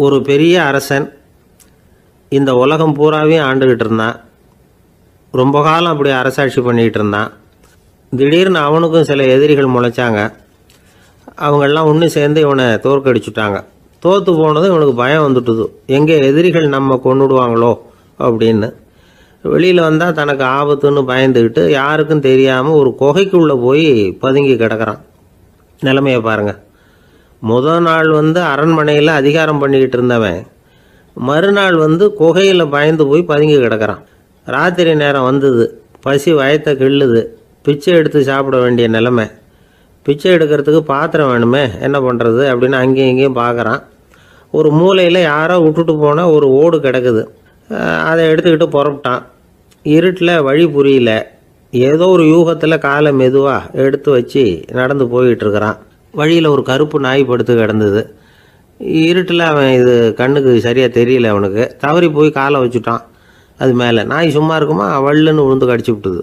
ஒரு பெரிய அரசன் இந்த உலகம் பூராவையும் ஆண்டுகிட்டு இருந்தான். ரொம்ப காலம் அப்படி அரசாட்சி பண்ணிக்கிட்டு இருந்தான். திடீர்னு அவனுக்கும் சில எதிரிகள் முளைச்சாங்க. அவங்கெல்லாம் ஒன்று சேர்ந்து இவனை தோற்கடிச்சுட்டாங்க. தோற்று போனதும் இவனுக்கு பயம் வந்துட்டுது, எங்கே எதிரிகள் நம்ம கொண்டுடுவாங்களோ அப்படின்னு. வெளியில் வந்தால் தனக்கு ஆபத்துன்னு பயந்துக்கிட்டு யாருக்கும் தெரியாமல் ஒரு குகைக்குள்ளே போய் பதுங்கி கிடக்கிறான். நிலைமையை பாருங்கள். முதல் நாள் அரண்மனையில் அதிகாரம் பண்ணிக்கிட்டு இருந்தவன் மறுநாள் குகையில் பயந்து போய் பதுங்கி கிடக்கிறான். ராத்திரி நேரம் வந்தது, பசி வயத்தை கிள்ளுது, பிச்சை எடுத்து சாப்பிட வேண்டிய நிலைமை. பிச்சை எடுக்கிறதுக்கு பாத்திரம் வேணுமே, என்ன பண்ணுறது அப்படின்னு அங்கேயும் இங்கேயும் பார்க்குறான். ஒரு மூலையில் யாரோ விட்டுட்டு போன ஒரு ஓடு கிடக்குது. அதை எடுத்துக்கிட்டு புறப்பட்டான். இருட்டில் வழி புரியல. ஏதோ ஒரு யூகத்தில் காலை மெதுவாக எடுத்து வச்சு நடந்து போயிட்டுருக்கிறான். வழியில் ஒரு கருப்பு நாய் படுத்து கிடந்தது. இருட்டில் அவன் இது கண்ணுக்கு சரியாக தெரியல. அவனுக்கு தவறி போய் காலை வச்சுட்டான். அது மேலே நாய் சும்மா இருக்குமா, வள்ளுன்னு விழுந்து கடிச்சு விட்டுது.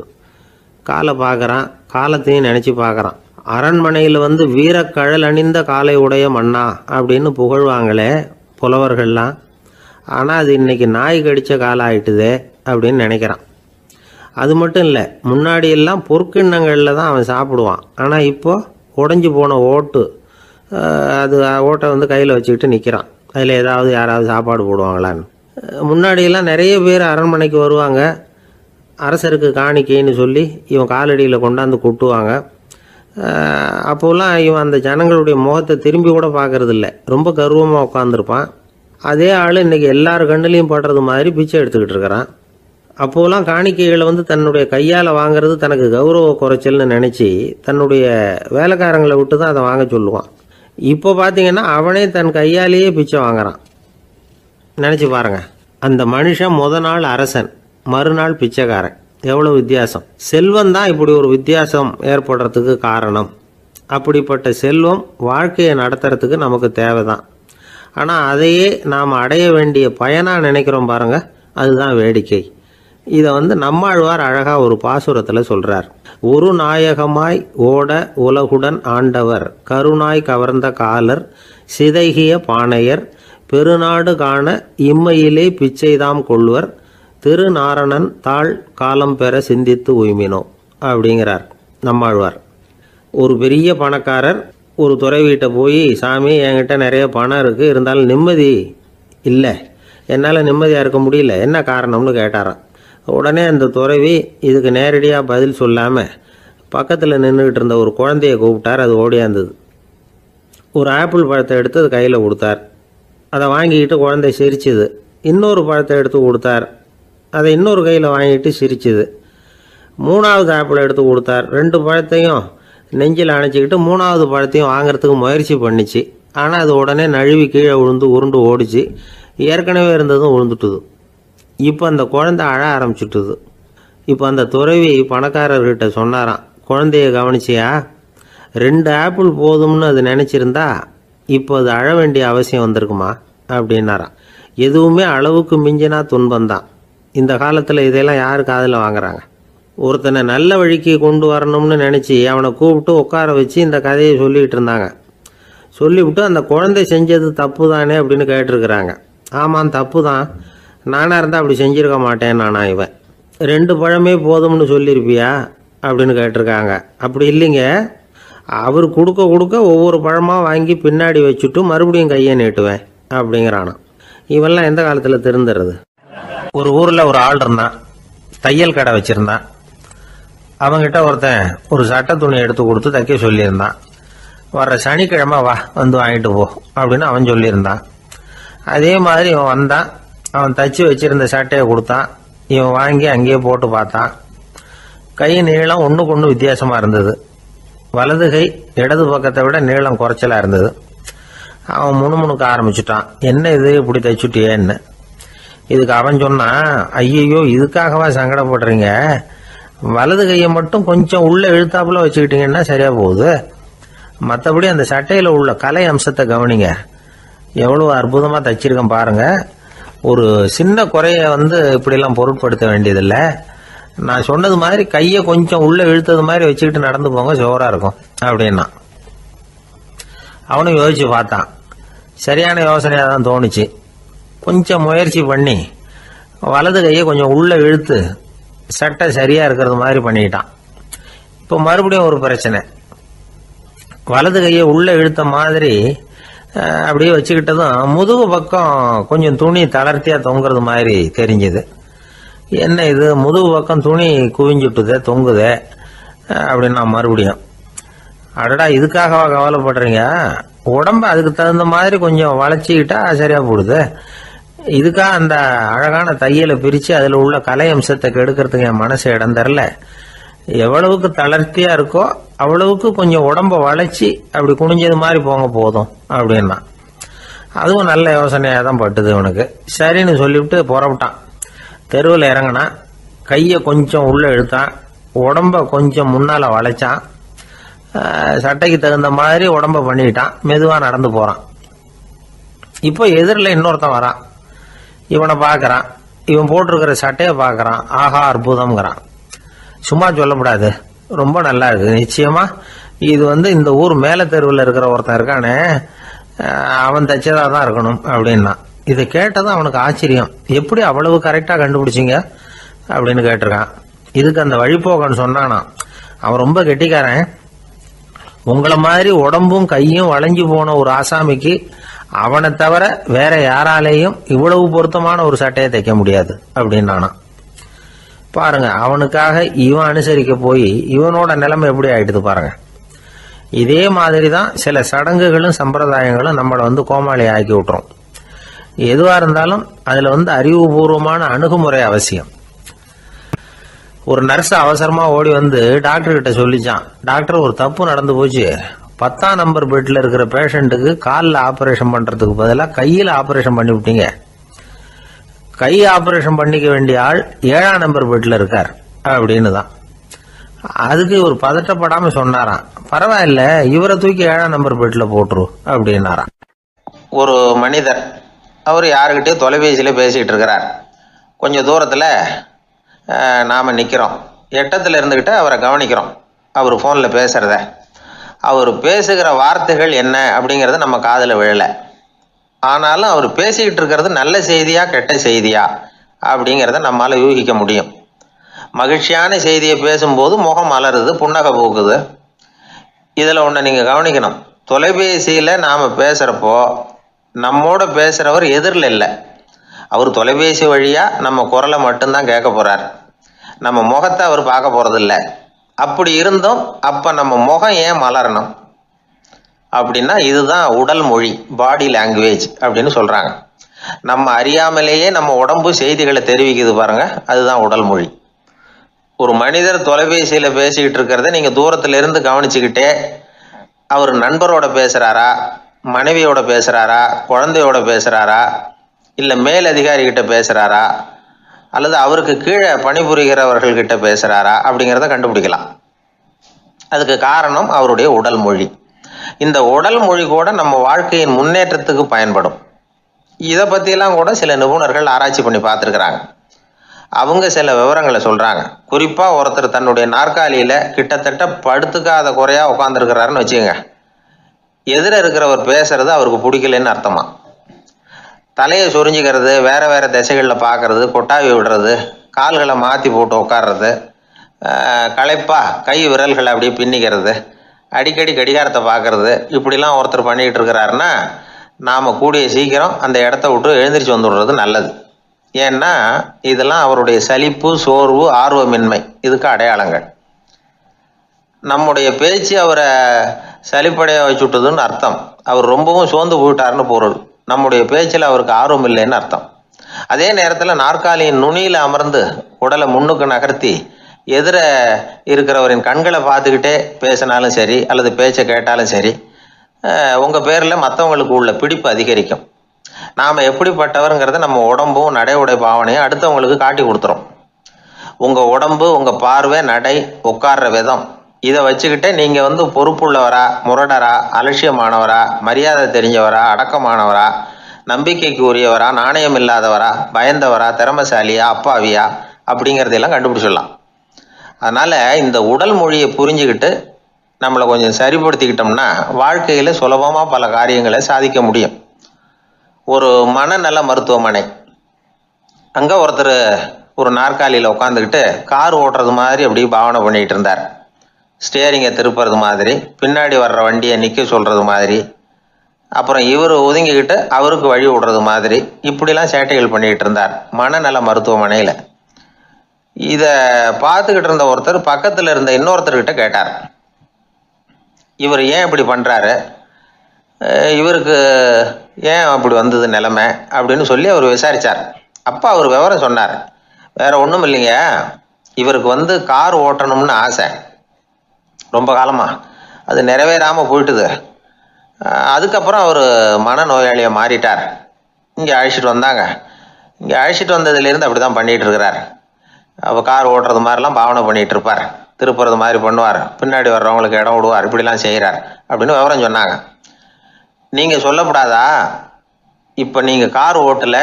காலை பார்க்குறான், காலத்தையும் நினச்சி பார்க்குறான். அரண்மனையில் வீரக்கழல் அணிந்த காலை உடைய மன்னா அப்படின்னு புகழ்வாங்களே புலவர்கள்லாம். ஆனால் அது இன்றைக்கி நாய் கடித்த காலம் ஆகிட்டுதே அப்படின்னு நினைக்கிறான். அது மட்டும் இல்லை, முன்னாடியெல்லாம் பொற்கிண்ணங்களில் தான் அவன் சாப்பிடுவான். ஆனால் இப்போது உடஞ்சி போன ஓட்டு, அது ஓட்டை கையில் வச்சுக்கிட்டு நிற்கிறான். அதில் ஏதாவது யாராவது சாப்பாடு போடுவாங்களான்னு. முன்னாடியெல்லாம் நிறைய பேர் அரண்மனைக்கு வருவாங்க. அரசருக்கு காணிக்கைன்னு சொல்லி இவன் காலடியில் கொண்டாந்து கொட்டுவாங்க. அப்போல்லாம் இவன் அந்த ஜனங்களுடைய முகத்தை திரும்பி கூட பார்க்கறதில்ல. ரொம்ப கர்வமாக உட்காந்துருப்பான். அதே ஆள் இன்றைக்கி எல்லார் கண்ணுலேயும் படுறது மாதிரி பிச்சை எடுத்துக்கிட்டு இருக்கிறான். அப்போலாம் காணிக்கைகளை தன்னுடைய கையால் வாங்கிறது தனக்கு கௌரவ குறைச்சல்னு நினச்சி தன்னுடைய வேலைக்காரங்களை விட்டு தான் அதை வாங்க சொல்லுவான். இப்போ பார்த்தீங்கன்னா அவனே தன் கையாலேயே பிச்சை வாங்குறான். நினச்சி பாருங்கள், அந்த மனுஷன் முத நாள் அரசன், மறுநாள் பிச்சைக்காரன். எவ்வளோ வித்தியாசம்! செல்வம் தான் இப்படி ஒரு வித்தியாசம் ஏற்படுறதுக்கு காரணம். அப்படிப்பட்ட செல்வம் வாழ்க்கையை நடத்துறதுக்கு நமக்கு தேவை தான். ஆனால் அதையே நாம் அடைய வேண்டிய பயனாக நினைக்கிறோம் பாருங்கள், அதுதான் வேடிக்கை. இதை நம்மாழ்வார் அழகாக ஒரு பாசுரத்தில் சொல்கிறார். ஒரு நாயகமாய் ஓட உலகுடன் ஆண்டவர், கருணாய் கவர்ந்த காலர், சிதைகிய பானையர், பெருநாடு காண இம்மையிலே பிச்சைதாம் கொள்வர், திருநாரணன் தாழ் காலம் பெற சிந்தித்து உய்மினோ அப்படிங்கிறார் நம்மாழ்வார். ஒரு பெரிய பணக்காரர் ஒரு துறவிகிட்ட போய், சாமி என்கிட்ட நிறைய பணம் இருக்குது, இருந்தாலும் நிம்மதி இல்லை, என்னால் நிம்மதியாக இருக்க முடியல, என்ன காரணம்னு கேட்டாராம். உடனே அந்த துறவி இதுக்கு நேரடியாக பதில் சொல்லாமல் பக்கத்தில் நின்றுக்கிட்டு இருந்த ஒரு குழந்தைய கூப்பிட்டார். அது ஓடியாந்தது. ஒரு ஆப்பிள் பழத்தை எடுத்து அது கையில் கொடுத்தார். அதை வாங்கிக்கிட்டு குழந்தை சிரிச்சுது. இன்னொரு பழத்தை எடுத்து கொடுத்தார். அதை இன்னொரு கையில் வாங்கிட்டு சிரிச்சுது. மூணாவது ஆப்பிள் எடுத்து கொடுத்தார். 2 பழத்தையும் நெஞ்சில் அணைச்சிக்கிட்டு 3ஆவது பழத்தையும் வாங்கிறதுக்கு முயற்சி பண்ணிச்சு. ஆனால் அது உடனே நழுவி கீழே விழுந்து உருண்டு ஓடிச்சு. ஏற்கனவே இருந்ததும் விழுந்துட்டுது. இப்போ அந்த குழந்தை அழ ஆரம்பிச்சுட்டுது. இப்போ அந்த துறவி பணக்காரர்கிட்ட சொன்னாராம், குழந்தைய கவனிச்சியா, 2 ஆப்பிள் போதும்னு அது நினச்சிருந்தா இப்போ அது அழ வேண்டிய அவசியம் வந்திருக்குமா அப்படின்னாராம். எதுவுமே அளவுக்கு மிஞ்சினா துன்பந்தான். இந்த காலத்தில் இதெல்லாம் யார் காதில் வாங்குறாங்க? ஒருத்தனை நல்ல வழிக்கு கொண்டு வரணும்னு நினச்சி அவனை கூப்பிட்டு உட்கார வச்சு இந்த கதையை சொல்லிகிட்டு இருந்தாங்க. சொல்லிவிட்டு அந்த குழந்தை செஞ்சது தப்பு தானே அப்படின்னு கேட்டிருக்கிறாங்க. ஆமாம், தப்பு தான், நானாக இருந்தால் அப்படி செஞ்சுருக்க மாட்டேன் நானா இவன். 2 பழமே போதும்னு சொல்லியிருப்பியா அப்படின்னு கேட்டிருக்காங்க. அப்படி இல்லைங்க, அவர் கொடுக்க கொடுக்க ஒவ்வொரு பழமாக வாங்கி பின்னாடி வச்சுட்டு மறுபடியும் கையை நீட்டுவேன் அப்படிங்கிறானா. இவெல்லாம் எந்த காலத்தில் திருந்துறது? ஒரு ஊரில் ஒரு ஆள் இருந்தான், தையல் கடை வச்சுருந்தான். அவங்ககிட்ட ஒருத்தன் ஒரு சட்டை துணி எடுத்து கொடுத்து தைக்க சொல்லியிருந்தான். வர்ற சனிக்கிழமை வா, வாங்கிட்டு போ அப்படின்னு அவன் சொல்லியிருந்தான். அதே மாதிரி இவன் வந்தான். அவன் தச்சு வச்சிருந்த சட்டையை கொடுத்தான். இவன் வாங்கி அங்கேயே போட்டு பார்த்தான். கை நீளம் ஒன்றுக்கு ஒன்று வித்தியாசமாக இருந்தது. வலது கை இடது பக்கத்தை விட நீளம் குறைச்சலாக இருந்தது. அவன் முணுமுணுக்க ஆரம்பிச்சுட்டான், என்ன இது இப்படி தைச்சுட்டியேன்னு. இதுக்கு அவன் சொன்னான், ஐயையோ இதுக்காகவா சங்கடப்படுறீங்க, வலது கையை மட்டும் கொஞ்சம் உள்ளே இழுத்தாப்புல வச்சுக்கிட்டீங்கன்னா சரியாக போகுது, மற்றபடி அந்த சட்டையில் உள்ள கலை அம்சத்தை கவனிங்க, எவ்வளோ அற்புதமாக தைச்சிருக்கேன் பாருங்கள், ஒரு சின்ன குறைய இப்படிலாம் பொருட்படுத்த வேண்டியதில்லை, நான் சொன்னது மாதிரி கையை கொஞ்சம் உள்ளே இழுத்தது மாதிரி வச்சுக்கிட்டு நடந்து போங்க, ஜோராக இருக்கும் அப்படின்னா. அவனும் யோசிச்சு பார்த்தான், சரியான யோசனையாக தான் தோணுச்சு. கொஞ்சம் முயற்சி பண்ணி வலது கையை கொஞ்சம் உள்ளே இழுத்து சட்டை சரியாக இருக்கிறது மாதிரி பண்ணிக்கிட்டான். இப்போ மறுபடியும் ஒரு பிரச்சனை. வலது கையை உள்ளே இழுத்த மாதிரி அப்படியே வச்சுக்கிட்டதும் முதுகு பக்கம் கொஞ்சம் துணி தளர்த்தியாக தொங்குறது மாதிரி தெரிஞ்சுது. என்ன இது, முதுகு பக்கம் துணி குவிஞ்சுட்டுதே, தொங்குதே அப்படின்னா மறுபடியும் அடடா இதுக்காகவா கவலைப்படுறீங்க, உடம்ப அதுக்கு தகுந்த மாதிரி கொஞ்சம் வளைச்சிக்கிட்டா சரியா போடுது. இதுக்காக அந்த அழகான தையலை பிரித்து அதில் உள்ள கலை அம்சத்தை கெடுக்கிறதுக்கு என் மனசு இடம் தரல. எவ்வளவுக்கு தளர்த்தியா இருக்கோ அவ்வளவுக்கு கொஞ்சம் உடம்ப வளைச்சி அப்படி குனிஞ்சது மாதிரி போங்க போதும் அப்படின்னா. அதுவும் நல்ல யோசனையாக தான் பட்டுது இவனுக்கு. சரின்னு சொல்லிவிட்டு புறப்பட்டான். தெருவில் இறங்கினான். கையை கொஞ்சம் உள்ளே இழுத்தான். உடம்ப கொஞ்சம் முன்னால் வளைச்சான். சட்டைக்கு தகுந்த மாதிரி உடம்ப பண்ணிக்கிட்டான். மெதுவாக நடந்து போகிறான். இப்போ எதிரில் இன்னொருத்தன் வரான். இவனை பார்க்குறான். இவன் போட்டிருக்கிற சட்டையை பார்க்குறான். ஆஹா அற்புதம்ங்கிறான். சும்மா சொல்லக்கூடாது, ரொம்ப நல்லா இருக்கு. நிச்சயமா இது இந்த ஊர் மேல தெருவில் இருக்கிற ஒருத்தன் இருக்கானே, அவன் தைச்சதா தான் இருக்கணும் அப்படின்னா. இதை கேட்டதும் அவனுக்கு ஆச்சரியம். எப்படி அவ்வளவு கரெக்டா கண்டுபிடிச்சிங்க அப்படின்னு கேட்டிருக்கான். இதுக்கு அந்த வழிபோக்கன்னு சொன்னானா, அவன் ரொம்ப கெட்டிக்காரன். உங்களை மாதிரி உடம்பும் கையும் வளைஞ்சு போன ஒரு ஆசாமிக்கு அவனை தவிர வேற யாராலேயும் இவ்வளவு பொருத்தமான ஒரு சட்டையை தைக்க முடியாது அப்படின்னானா. பாருங்க, அவனுக்காக இவன் அனுசரிக்க போய் இவனோட நிலைமை எப்படி ஆயிடுது பாருங்க. இதே மாதிரி தான் சில சடங்குகளும் சம்பிரதாயங்களும் நம்மளை கோமாளி ஆக்கி விட்டுரும். எதுவா இருந்தாலும் அதுல அறிவுபூர்வமான அணுகுமுறை அவசியம். ஒரு நர்ஸ் அவசரமா ஓடி டாக்டர் கிட்ட சொல்லிச்சான், டாக்டர் ஒரு தப்பு நடந்து போச்சு, 10ஆம் நம்பர் பெட்ல இருக்கிற பேஷண்ட்டுக்கு காலில் ஆபரேஷன் பண்றதுக்கு பதிலாக கையில் ஆபரேஷன் பண்ணி விட்டீங்க. கை ஆபரேஷன் பண்ணிக்க வேண்டிய ஆள் 7ஆம் நம்பர் பெட்ல இருக்கார் அப்படின்னு தான். அதுக்கு ஒரு பதட்டப்படாம சொன்னாராம், பரவாயில்ல இவரை தூக்கி 7ஆம் நம்பர் பெட்ல போட்டுரு அப்படின்னாராம். ஒரு மனிதர் அவர் யாருக்கிட்டே தொலைபேசியில பேசிட்டு இருக்கிறார். கொஞ்சம் தூரத்துல நாம நிக்கிறோம். எட்டத்துல இருந்துகிட்டு அவரை கவனிக்கிறோம். அவர் போன்ல பேசுறத, அவர் பேசுகிற வார்த்தைகள் என்ன அப்படிங்கறது நம்ம காதுல விழல. ஆனாலும் அவர் பேசிக்கிட்டு இருக்கிறது நல்ல செய்தியா கெட்ட செய்தியா அப்படிங்கிறத நம்மளால யூகிக்க முடியும். மகிழ்ச்சியான செய்தியை பேசும்போது முகம் மலருது, புன்னகை பூக்குது. இதுல ஒண்ணு நீங்க கவனிக்கணும், தொலைபேசியில நாம பேசுறப்போ நம்மோட பேசுறவர் எதிரில் இல்லை. அவர் தொலைபேசி வழியா நம்ம குரலை மட்டும்தான் கேட்க போறார், நம்ம முகத்தை அவர் பார்க்க போறது இல்லை. அப்படி இருந்தும் அப்ப நம்ம முகம் ஏன் மலரணும் அப்படின்னா இதுதான் உடல் மொழி, பாடி லாங்குவேஜ் அப்படின்னு சொல்றாங்க. நம்ம அறியாமலேயே நம்ம உடம்பு செய்திகளை தெரிவிக்குது பாருங்க, அதுதான் உடல் மொழி. ஒரு மனிதர் தொலைபேசியில பேசிக்கிட்டு இருக்கிறத நீங்க தூரத்துல இருந்து கவனிச்சுக்கிட்டே அவர் நண்பரோட பேசுறாரா, மனைவியோட பேசுறாரா, குழந்தையோட பேசுறாரா, இல்ல மேல் அதிகாரி கிட்ட பேசுறாரா, அல்லது அவருக்கு கீழே பணிபுரிகிறவர்கள் கிட்ட பேசுறாரா அப்படிங்கிறத கண்டுபிடிக்கலாம். அதுக்கு காரணம் அவருடைய உடல் மொழி. இந்த உடல் மொழி கூட நம்ம வாழ்க்கையின் முன்னேற்றத்துக்கு பயன்படும். இதை பத்தியெல்லாம் கூட சில நிபுணர்கள் ஆராய்ச்சி பண்ணி பார்த்துருக்குறாங்க. அவங்க சில விவரங்களை சொல்றாங்க. குறிப்பா ஒருத்தர் தன்னுடைய நாற்காலியில கிட்டத்தட்ட படுத்துக்காத குறையா உட்காந்துருக்கிறாருன்னு வச்சுக்கோங்க. எதிர இருக்கிறவர் பேசுறது அவருக்கு பிடிக்கலன்னு அர்த்தமா. தலையை சொரிஞ்சிக்கிறது, வேற வேற திசைகளில் பார்க்கறது, கொட்டாவி விடுறது, கால்களை மாற்றி போட்டு உட்கார்றது, களைப்பா கை விரல்களை அப்படியே பின்னிக்கிறது, அடிக்கடி கடிகாரத்தை பார்க்கறது, இப்படிலாம் ஒருத்தர் பண்ணிக்கிட்டு இருக்கிறாருன்னா நாம் கூடிய சீக்கிரம் அந்த இடத்த விட்டு எழுந்திரிச்சு வந்துடுறது நல்லது. ஏன்னா இதெல்லாம் அவருடைய சலிப்பு, சோர்வு, ஆர்வமின்மை இதுக்கு அடையாளங்கள். நம்முடைய பேச்சு அவரை சலிப்படைய வச்சுட்டதுன்னு அர்த்தம். அவர் ரொம்பவும் சோர்ந்து போயிட்டாருன்னு பொருள். நம்முடைய பேச்சில் அவருக்கு ஆர்வம் இல்லைன்னு அர்த்தம். அதே நேரத்தில் நாற்காலியின் நுனியில் அமர்ந்து உடலை முன்னுக்கு நகர்த்தி எதிர இருக்கிறவரின் கண்களை பார்த்துக்கிட்டே பேசினாலும் சரி அல்லது பேச்சை கேட்டாலும் சரி, உங்கள் பேரில் மற்றவங்களுக்கு உள்ள பிடிப்பு அதிகரிக்கும். நாம் எப்படிப்பட்டவருங்கிறத நம்ம உடம்பும் நடை உடை பாவனையும் அடுத்தவங்களுக்கு காட்டி கொடுத்துரும். உங்கள் உடம்பு, உங்கள் பார்வை, நடை, உட்கார்ற விதம், இதை வச்சுக்கிட்டே நீங்கள் பொறுப்புள்ளவரா, முரடரா, அலட்சியமானவரா, மரியாதை தெரிஞ்சவரா, அடக்கமானவரா, நம்பிக்கைக்கு உரியவரா, நாணயம் இல்லாதவரா, பயந்தவரா, திறமசாலியா, அப்பாவியா அப்படிங்கிறதெல்லாம் கண்டுபிடிச்சிடலாம். அதனால இந்த உடல் மொழியை புரிஞ்சுக்கிட்டு நம்மளை கொஞ்சம் சரிப்படுத்திக்கிட்டோம்னா வாழ்க்கையில சுலபமா பல காரியங்களை சாதிக்க முடியும். ஒரு மனநல மருத்துவமனை. அங்கே ஒருத்தர் ஒரு நாற்காலியில் உட்காந்துக்கிட்டு கார் ஓட்டுறது மாதிரி அப்படி பாவனை பண்ணிகிட்டு இருந்தார். ஸ்டியரிங்கை திருப்புறது மாதிரி, பின்னாடி வர்ற வண்டியை நிற்க சொல்கிறது மாதிரி, அப்புறம் இவர் ஒதுங்கிக்கிட்டு அவருக்கு வழி விடுறது மாதிரி, இப்படிலாம் சேட்டைகள் பண்ணிக்கிட்டு இருந்தார் மனநல மருத்துவமனையில். இதை பார்த்துக்கிட்டு இருந்த ஒருத்தர் பக்கத்தில் இருந்த இன்னொருத்தர்கிட்ட கேட்டார், இவர் ஏன் இப்படி பண்ணுறாரு, இவருக்கு ஏன் அப்படி வந்தது நிலைமை அப்படின்னு சொல்லி அவர் விசாரித்தார். அப்போ அவர் விவரம் சொன்னார். வேற ஒன்றும் இல்லைங்க, இவருக்கு கார் ஓட்டணும்னு ஆசை ரொம்ப காலமாக, அது நிறைவேறாமல் போயிட்டுது. அதுக்கப்புறம் அவர் மனநோயாளியை மாறிட்டார். இங்கே அழைச்சிட்டு வந்தாங்க. இங்கே அழைச்சிட்டு வந்ததுலேருந்து அப்படி தான் பண்ணிகிட்டு இருக்கிறார். அவர் கார் ஓட்டுறது மாதிரிலாம் பாவனை பண்ணிகிட்டு இருப்பார், திருப்புறது மாதிரி பண்ணுவார், பின்னாடி வர்றவங்களுக்கு இடம் விடுவார், இப்படிலாம் செய்கிறார் அப்படின்னு விவரம் சொன்னாங்க. நீங்கள் சொல்லப்படாதா, இப்போ நீங்கள் கார் ஓட்டல,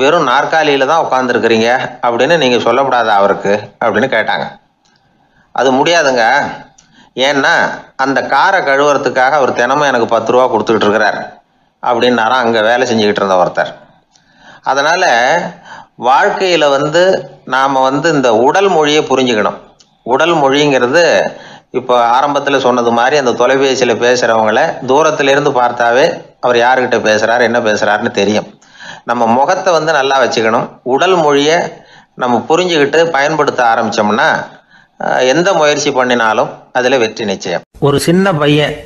வெறும் நாற்காலியில் தான் உட்காந்துருக்குறீங்க அப்படின்னு நீங்கள் சொல்லப்படாதா அவருக்கு அப்படின்னு கேட்டாங்க. அது முடியாதுங்க, ஏன்னா அந்த காரை கழுவுறதுக்காக அவர் தினமும் எனக்கு 10 ரூபா கொடுத்துக்கிட்டு இருக்கிறார் அப்படின்னாராம் அங்கே வேலை செஞ்சுக்கிட்டு இருந்த ஒருத்தர். அதனால் வாழ்க்கையில் நாம் இந்த உடல் மொழியை புரிஞ்சுக்கணும். உடல் மொழிங்கிறது இப்போ ஆரம்பத்தில் சொன்னது மாதிரி அந்த தொலைபேசியில் பேசுகிறவங்கள தூரத்திலிருந்து பார்த்தாவே அவர் யாருக்கிட்ட பேசுகிறார் என்ன பேசுகிறாருன்னு தெரியும். நம்ம முகத்தை நல்லா வச்சுக்கணும். உடல் மொழியை நம்ம புரிஞ்சுக்கிட்டு பயன்படுத்த ஆரம்பித்தோம்னா எந்த முயற்சி பண்ணினாலும் அதில் வெற்றி நிச்சயம். ஒரு சின்ன பையன்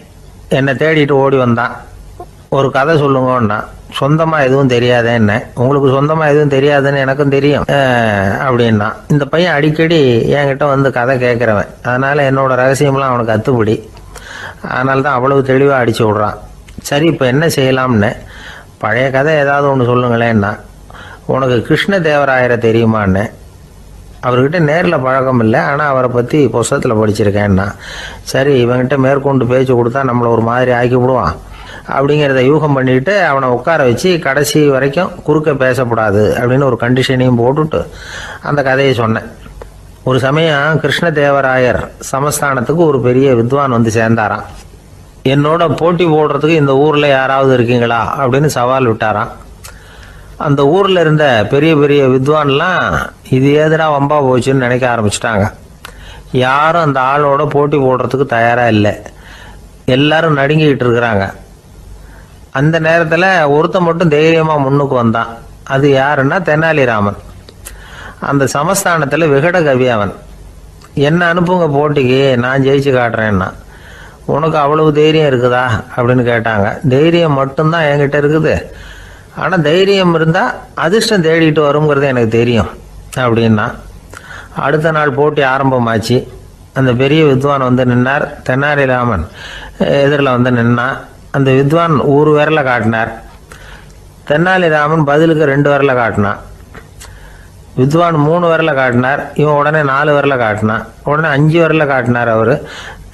என்னை தேடிட்டு ஓடி வந்தான். ஒரு கதை சொல்லுங்கன்னா, சொந்தமாக எதுவும் தெரியாதே என்ன, உங்களுக்கு சொந்தமாக எதுவும் தெரியாதுன்னு எனக்கும் தெரியும் அப்படின்னா. இந்த பையன் அடிக்கடி என்கிட்ட கதை கேட்குறவன், அதனால் என்னோட ரகசியம்லாம் அவனுக்கு அத்துப்படி. அதனால தான் அவ்வளவு தெளிவாக அடித்து விட்றான். சரி, இப்போ என்ன செய்யலாம்னு, பழைய கதை ஏதாவது ஒன்று சொல்லுங்களேன்னா. உனக்கு கிருஷ்ணதேவராயரை தெரியுமான்னு. அவர்கிட்ட நேரில் பழக்கம் இல்லை, ஆனால் அவரை பற்றி புஸ்தகத்தில் படிச்சிருக்கேன்னா. சரி, இவன்கிட்ட மேற்கொண்டு பேச்சு கொடுத்தா நம்மளை ஒரு மாதிரி ஆக்கி விடுவான் அப்படிங்கிறத யூகம் பண்ணிட்டு அவனை உட்கார வச்சு கடைசி வரைக்கும் குறுக்க பேசக்கூடாது அப்படின்னு ஒரு கண்டிஷனையும் போட்டுட்டு அந்த கதையை சொன்னேன். ஒரு சமயம் கிருஷ்ணதேவராயர் சமஸ்தானத்துக்கு ஒரு பெரிய வித்வான் சேர்ந்தாராம். என்னோட போட்டி போடுறதுக்கு இந்த ஊரில் யாராவது இருக்கீங்களா அப்படின்னு சவால் விட்டாராம். அந்த ஊரில் இருந்த பெரிய பெரிய வித்வான்லாம் இது ஏதுடா வம்பா போச்சுன்னு நினைக்க ஆரம்பிச்சிட்டாங்க. யாரும் அந்த ஆளோட போட்டி போடுறதுக்கு தயாராக இல்லை. எல்லாரும் நடுங்கிக்கிட்டு இருக்கிறாங்க. அந்த நேரத்தில் ஒருத்தன் மட்டும் தைரியமாக முன்னுக்கு வந்தான். அது யாருன்னா தெனாலிராமன். அந்த சமஸ்தானத்தில் விகட கவி அவன். என்ன அனுப்புங்க போட்டிக்கு, நான் ஜெயிச்சு காட்டுறேன்னா. உனக்கு அவ்வளவு தைரியம் இருக்குதா அப்படின்னு கேட்டாங்க. தைரியம் மட்டும்தான் என்கிட்ட இருக்குது, ஆனால் தைரியம் இருந்தால் அதிர்ஷ்டம் தேடிட்டு வருங்கிறது எனக்கு தெரியும் அப்படின்னா. அடுத்த நாள் போட்டி ஆரம்பமாச்சு. அந்த பெரிய வித்வான் நின்னார். தெனாலிராமன் எதிரில் நின்னான். அந்த வித்வான் ஒரு விரலை காட்டினார். தெனாலிராமன் பதிலுக்கு 2 விரலை காட்டினான். வித்வான் 3 விரலை காட்டினார். இவன் உடனே 4 விரலை காட்டினான். உடனே 5 விரலை காட்டினார் அவர்.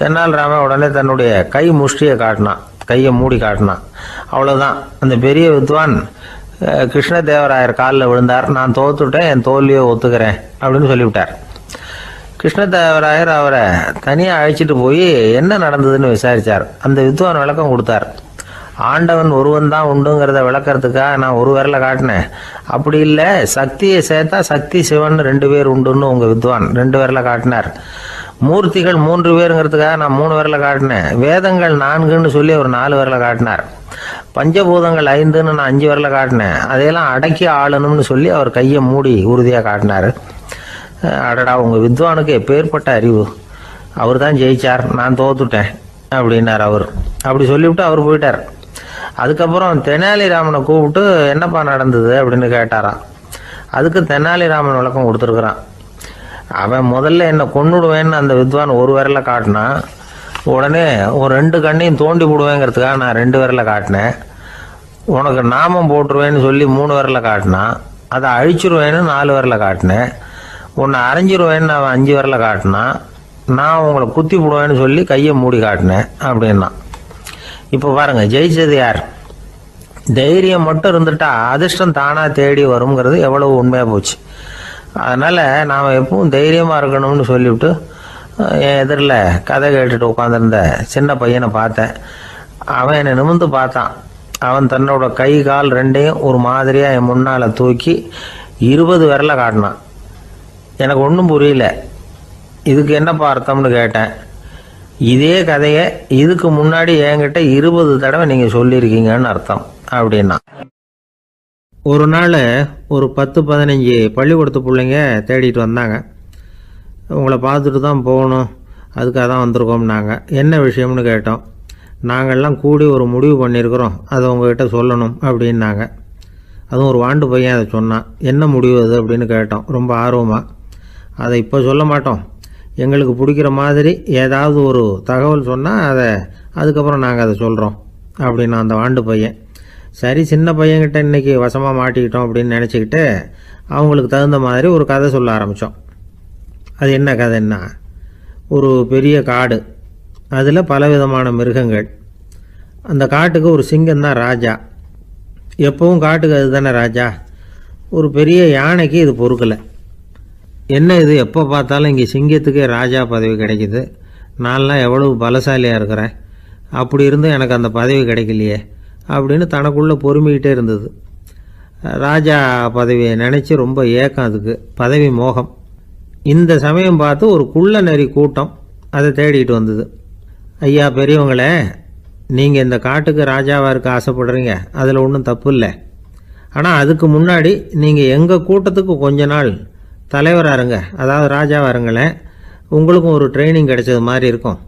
தெனாலிராமன் உடனே தன்னுடைய கை முஷ்டியை காட்டினான், கையை மூடி காட்டினான். அவ்வளோதான். அந்த பெரிய வித்வான் கிருஷ்ணதேவராயர் காலில் விழுந்தார். நான் தோத்துட்டேன், என் தோல்வியை ஒத்துக்கிறேன் அப்படின்னு சொல்லிவிட்டார். கிருஷ்ணதேவராயர் அவரை தனியாக அழைச்சிட்டு போய் என்ன நடந்ததுன்னு விசாரித்தார். அந்த வித்வான் விளக்கம் கொடுத்தார். ஆண்டவன் ஒருவன் தான் உண்டுங்கிறத விளக்கிறதுக்காக நான் ஒரு விரலை காட்டினேன். அப்படி இல்லை, சக்தியை சேர்த்தா சக்தி சிவன் 2 பேர் உண்டுன்னு உங்கள் வித்வான் 2 விரலை காட்டினார். மூர்த்திகள் 3 பேருங்கிறதுக்காக நான் 3 விரலை காட்டினேன். வேதங்கள் 4ன்னு சொல்லி ஒரு 4 விரலை காட்டினார். பஞ்சபூதங்கள் 5ன்னு நான் 5 விரலை காட்டினேன். அதையெல்லாம் அடக்கி ஆளணும்னு சொல்லி அவர் கையை மூடி உறுதியாக காட்டினார். அடடா, உங்கள் வித்வானுக்கு எப்பேற்பட்ட அறிவு, அவர் தான் ஜெயிச்சார், நான் தோத்துட்டேன் அப்படின்னார் அவர். அப்படி சொல்லிவிட்டு அவர் போயிட்டார். அதுக்கப்புறம் தெனாலிராமனை கூப்பிட்டு என்னப்பா நடந்தது அப்படின்னு கேட்டாராம். அதுக்கு தெனாலிராமன் விளக்கம் கொடுத்துருக்குறான். அவன் முதல்ல என்னை கொன்னுடுவேன்னு அந்த வித்வான் ஒரு விரலை காட்டினான். உடனே ஒரு 2 கண்ணையும் தோண்டி போடுவேங்கிறதுக்காக நான் 2 விரலை காட்டினேன். உனக்கு நாமம் போட்டுருவேன்னு சொல்லி 3 விரலை காட்டினான். அதை அழிச்சிருவேன்னு 4 விரலை காட்டினேன். உன்னை அரைஞ்சிருவேன்னு அவன் 5 விரலை காட்டினான். நான் உங்களை குத்தி போடுவேன்னு சொல்லி கையை மூடி காட்டினேன் அப்படின்னா. இப்போ பாருங்க, ஜெயிச்சது யார்? தைரியம் மட்டும் இருந்துட்டா அதிர்ஷ்டம் தானாக தேடி வருங்கிறது எவ்வளவு உண்மையாக போச்சு. அதனால் நாம் எப்பவும் தைரியமாக இருக்கணும்னு சொல்லிவிட்டு என் எதிரில் கதை கேட்டுட்டு உட்காந்துருந்த சின்ன பையனை பார்த்தேன். அவன் என்னை நிமிர்ந்து பார்த்தான். அவன் தன்னோட கை கால் ரெண்டையும் ஒரு மாதிரியாக என் முன்னால் தூக்கி 20 விரலை காட்டினான். எனக்கு ஒன்றும் புரியல. இதுக்கு என்னப்பா அர்த்தம்னு கேட்டேன். இதே கதையை இதுக்கு முன்னாடி என்கிட்ட 20 தடவை நீங்கள் சொல்லியிருக்கீங்கன்னு அர்த்தம் அப்படின்னா. ஒரு நாள் ஒரு 10-15 பள்ளிக்கூடத்து பிள்ளைங்க தேடிட்டு வந்தாங்க. உங்களை பார்த்துட்டு தான் போகணும், அதுக்காக தான் வந்திருக்கோம்னாங்க. என்ன விஷயம்னு கேட்டோம். நாங்கள்லாம் கூடி ஒரு முடிவு பண்ணியிருக்கிறோம், அதை உங்ககிட்ட சொல்லணும் அப்படின்னாங்க. அதுவும் ஒரு வாண்டு பையன் அதை சொன்னான். என்ன முடிவு அது அப்படின்னு கேட்டோம் ரொம்ப ஆர்வமாக. அதை இப்போ சொல்ல மாட்டோம், எங்களுக்கு பிடிக்கிற மாதிரி ஏதாவது ஒரு தகவல் சொன்னால் அதுக்கப்புறம் நாங்கள் அதை சொல்கிறோம் அப்படின்னா அந்த வாண்டு பையன். சரி, சின்ன பையன்கிட்ட இன்றைக்கி வசமாக மாட்டிக்கிட்டோம் அப்படின்னு நினச்சிக்கிட்டு அவங்களுக்கு தகுந்த மாதிரி ஒரு கதை சொல்ல ஆரம்பித்தோம். அது என்ன கதைன்னா, ஒரு பெரிய காடு, அதில் பலவிதமான மிருகங்கள். அந்த காட்டுக்கு ஒரு சிங்கம் தான் ராஜா. எப்பவும் காட்டுக்கு அது தானே ராஜா. ஒரு பெரிய யானைக்கு இது பொறுக்கலை. என்ன இது, எப்போ பார்த்தாலும் இங்கே சிங்கத்துக்கே ராஜா பதவி கிடைக்கிது, நான்லாம் எவ்வளவு பலசாலியாக இருக்கிறேன், அப்படி இருந்தும் எனக்கு அந்த பதவி கிடைக்கலையே அப்படின்னு தனக்குள்ளே பொறுமிக்கிட்டே இருந்தது. ராஜா பதவியை நினச்சி ரொம்ப ஏக்கம், அதுக்கு பதவி மோகம். இந்த சமயம் பார்த்து ஒரு குள்ள நரி கூட்டம் அதை தேடிட்டு வந்தது. ஐயா பெரியவங்களே, நீங்கள் இந்த காட்டுக்கு ராஜாவாக இருக்க ஆசைப்படுறீங்க, அதில் ஒன்றும் தப்பு இல்லை. ஆனால் அதுக்கு முன்னாடி நீங்கள் எங்கள் கூட்டத்துக்கு கொஞ்ச நாள் தலைவராக இருங்க, அதாவது ராஜாவாக இருங்களேன், உங்களுக்கும் ஒரு ட்ரைனிங் கிடைச்சது மாதிரி இருக்கும்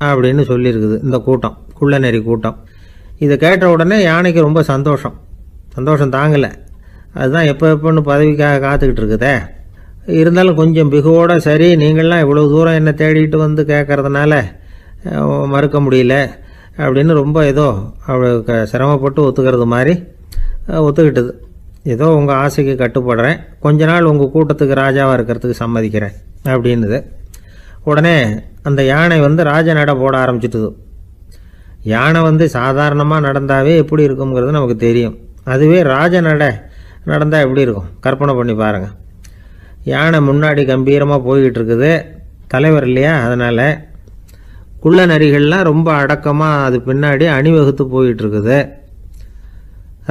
அப்படின்னு சொல்லியிருக்குது இந்த கூட்டம், குள்ள நரி கூட்டம். இதை கேட்ட உடனே யானைக்கு ரொம்ப சந்தோஷம் தாங்கலை. அதுதான் எப்போன்னு பதவிக்காக காத்துக்கிட்டு இருக்குதே. இருந்தாலும் கொஞ்சம் பிகுவோட, சரி நீங்கள்லாம் இவ்வளோ தூரம் என்னை தேடிட்டு வந்து கேட்கறதுனால மறுக்க முடியல அப்படின்னு ரொம்ப ஏதோ அவளுக்கு சிரமப்பட்டு ஒத்துக்கிறது மாதிரி ஒத்துக்கிட்டது. ஏதோ உங்கள் ஆசைக்கு கட்டுப்படுறேன், கொஞ்ச நாள் உங்கள் கூட்டத்துக்கு ராஜாவாக இருக்கிறதுக்கு சம்மதிக்கிறேன் அப்படின்னுது. உடனே அந்த யானை ராஜ நட போட ஆரம்பிச்சிட்டுது. யானை சாதாரணமாக நடந்தாவே எப்படி இருக்குங்கிறது நமக்கு தெரியும். அதுவே ராஜ நடந்தால் எப்படி இருக்கும் கற்பனை பண்ணி பாருங்கள். யானை முன்னாடி கம்பீரமாக போய்கிட்டு இருக்குது, தலைவர் இல்லையா, அதனால் குள்ள நரிகள்லாம் ரொம்ப அடக்கமாக அது பின்னாடி அணிவகுத்து போயிட்டு இருக்குது.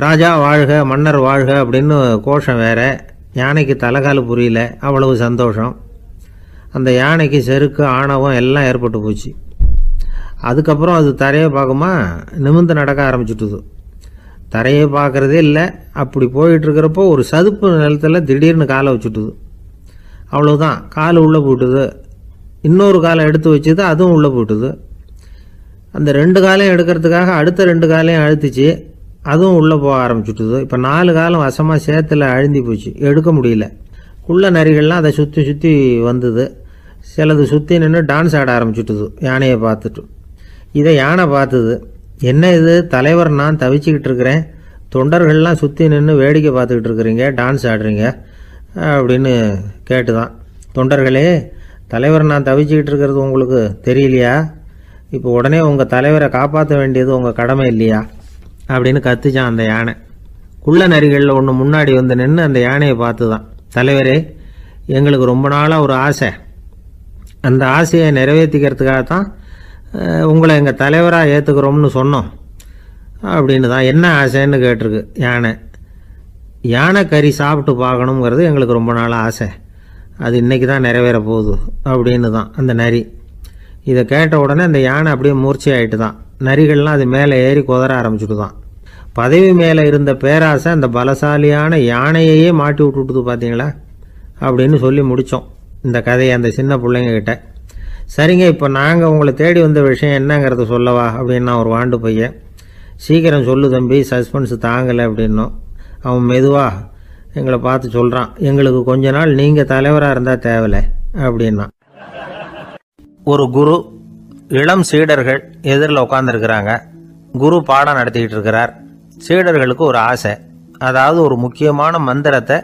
ராஜா வாழ்க, மன்னர் வாழ்க அப்படின்னு கோஷம் வேற. யானைக்கு தலைகால புரியல, அவ்வளவு சந்தோஷம். அந்த யானைக்கு செருக்கு ஆணவம் எல்லாம் ஏற்பட்டு போச்சு. அதுக்கப்புறம் அது தரையை பார்க்குமா, நிமிர்ந்து நடக்க ஆரம்பிச்சுட்டுது. தரையை பார்க்குறதே இல்லை. அப்படி போயிட்டுருக்கிறப்போ ஒரு சதுப்பு நிலத்தில் திடீர்னு காலை வச்சுட்டுது. அவ்வளோதான், கால் உள்ளே போட்டுது. இன்னொரு காலை எடுத்து வச்சுது, அதுவும் உள்ளே போட்டுது. அந்த 2 காலையும் எடுக்கிறதுக்காக அடுத்த 2 காலையும் அழுத்திச்சு, அதுவும் உள்ளே போக ஆரம்பிச்சுட்டுது. இப்போ 4 காலம் வசமாக சேத்துல அழுந்தி போச்சு, எடுக்க முடியல. குள்ள நரிகள்லாம் அதை சுற்றி வந்தது. சிலது சுற்றி நின்று டான்ஸ் ஆட ஆரம்பிச்சுட்டுது யானையை பார்த்துட்டு. இதை யானை பார்த்தது. என்ன இது, தலைவர் நான் தவிச்சிக்கிட்டு இருக்கிறேன், தொண்டர்கள்லாம் சுற்றி நின்று வேடிக்கை பார்த்துக்கிட்டு இருக்கிறீங்க, டான்ஸ் ஆடுறீங்க அப்படின்னு கேட்டுதான். தொண்டர்களே, தலைவர் நான் தவிச்சிக்கிட்டு இருக்கிறது உங்களுக்கு தெரியலையா? இப்போ உடனே உங்கள் தலைவரை காப்பாற்ற வேண்டியது உங்கள் கடமை இல்லையா அப்படின்னு கத்துச்சான் அந்த யானை. குள்ள நரிகளில் ஒன்று முன்னாடி நின்று அந்த யானையை பார்த்து தான், தலைவரே எங்களுக்கு ரொம்ப நாளாக ஒரு ஆசை, அந்த ஆசையை நிறைவேற்றிக்கிறதுக்காகத்தான் உங்களை எங்கள் தலைவராக ஏற்றுக்கிறோம்னு சொன்னோம் அப்படின்னு தான். என்ன ஆசைன்னு கேட்டிருக்கு யானை. யானை கறி சாப்பிட்டு பார்க்கணுங்கிறது எங்களுக்கு ரொம்ப நாளாக ஆசை, அது இன்றைக்கி தான் நிறைவேற போகுது அப்படின்னு தான் அந்த நரி. இதை கேட்ட உடனே அந்த யானை அப்படியே மூர்ச்சி ஆகிட்டு தான். நரிகள்லாம் அது மேலே ஏறி குதற ஆரம்பிச்சுட்டு தான். பதவி மேலே இருந்த பேராசை அந்த பலசாலியான யானையையே மாட்டி விட்டுட்டுது பார்த்தீங்களா அப்படின்னு சொல்லி முடித்தோம் இந்த கதையை அந்த சின்ன பிள்ளைங்க கிட்ட. சரிங்க, இப்போ நாங்கள் உங்களை தேடி வந்த விஷயம் என்னங்கிறத சொல்லவா அப்படின்னா ஒரு வாண்டு பையன். சீக்கிரம் சொல்லு தம்பி, சஸ்பென்ஸ் தாங்கலை அப்படின்னோம். அவன் மெதுவாக எங்களை பார்த்து சொல்கிறான், எங்களுக்கு கொஞ்ச நாள் நீங்கள் தலைவராக இருந்தால் தேவலை அப்படின்னா. ஒரு குரு, இளம் சீடர்கள் எதிரில் உட்காந்துருக்கிறாங்க. குரு பாடம் நடத்திக்கிட்டு இருக்கிறார். சீடர்களுக்கு ஒரு ஆசை, அதாவது ஒரு முக்கியமான மந்திரத்தை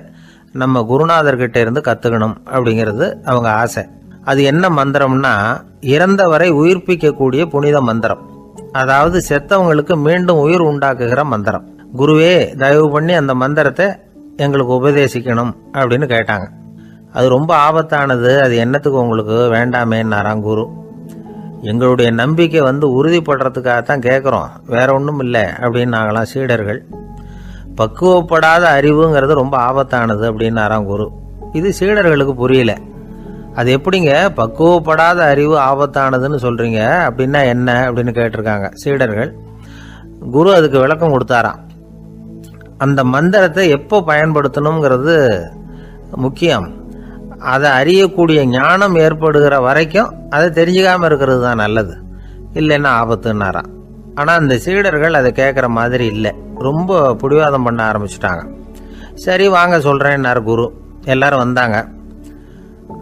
நம்ம குருநாதர்கிட்ட இருந்து கற்றுக்கணும் அப்படிங்கிறது அவங்க ஆசை. அது என்ன மந்திரம்னா, இறந்தவரை உயிர்ப்பிக்கக்கூடிய புனித மந்திரம், அதாவது செத்தவங்களுக்கு மீண்டும் உயிர் உண்டாக்குகிற மந்திரம். குருவே தயவு பண்ணி அந்த மந்திரத்தை எங்களுக்கு உபதேசிக்கணும் அப்படின்னு கேட்டாங்க. அது ரொம்ப ஆபத்தானது, அது என்னத்துக்கு உங்களுக்கு வேண்டாமேன்னாராம் குரு. எங்களுடைய நம்பிக்கை உறுதிப்படுறதுக்காகத்தான் கேட்குறோம், வேற ஒன்றும் இல்லை அப்படின்னு நாங்களாம் சீடர்கள். பக்குவப்படாத அறிவுங்கிறது ரொம்ப ஆபத்தானது அப்படின்னாராம் குரு. இது சீடர்களுக்கு புரியல. அது எப்படிங்க பக்குவப்படாத அறிவு ஆபத்தானதுன்னு சொல்றீங்க, அப்படின்னா என்ன அப்படின்னு கேட்டிருக்காங்க சீடர்கள். குரு அதுக்கு விளக்கம் கொடுத்தாராம். அந்த மந்திரத்தை எப்போ பயன்படுத்தணுங்கிறது முக்கியம். அதை அறியக்கூடிய ஞானம் ஏற்படுகிற வரைக்கும் அதை தெரிஞ்சுக்காம இருக்கிறது தான் நல்லது, இல்லைன்னா ஆபத்துன்னாராம். ஆனால் அந்த சீடர்கள் அதை கேட்குற மாதிரி இல்லை, ரொம்ப பிடிவாதம் பண்ண ஆரம்பிச்சுட்டாங்க. சரி வாங்க சொல்கிறேன்னார் குரு. எல்லாரும் வந்தாங்க.